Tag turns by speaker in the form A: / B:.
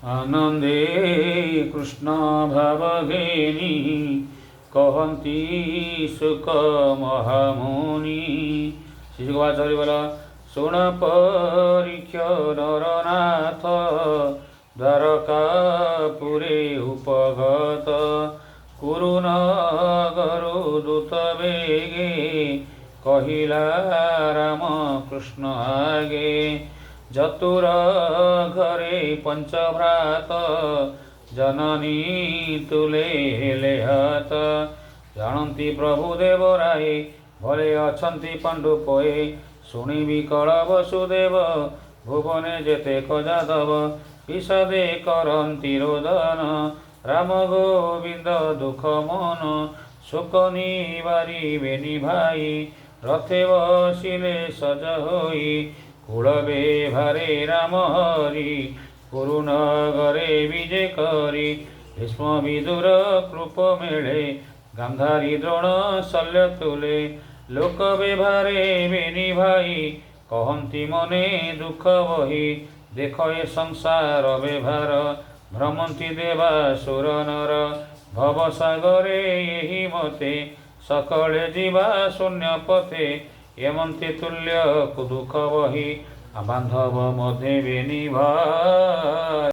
A: आनंदे कृष्ण भावघेनी कहती सुख महामुनि। श्री गोपाचार्य बोला सुन परीक्ष नरनाथ द्वारकापुरे उपगत कुरुनगरु दूत बेगे कहिला राम कृष्ण आगे। चतुर घरे पंचभ्रात जननी तुले हेले हाथ जानती प्रभु देवराये भले अछंती पांडु पोए शुणी विकल वसुदेव भुवने जेते कजादव विषादे करंती रोदन राम गोविंद दुख मन शोक निवारी बेनी भाई रथे बसिले सज होई कूलबे भारे राम हरि कुरुनगरे विजय करी भीष्म विदुर कृप मेले गांधारी द्रोण शल्य तुले लोक बेभारे बेनी भाई कहती मने दुख बही देख ए संसार बेभार भ्रमंती देवा सुर नर भवसागरे यही मते सकले जीवा शून्य पथे एमंती तुल्य दुख बही बांधव मध्य बेनी भाई।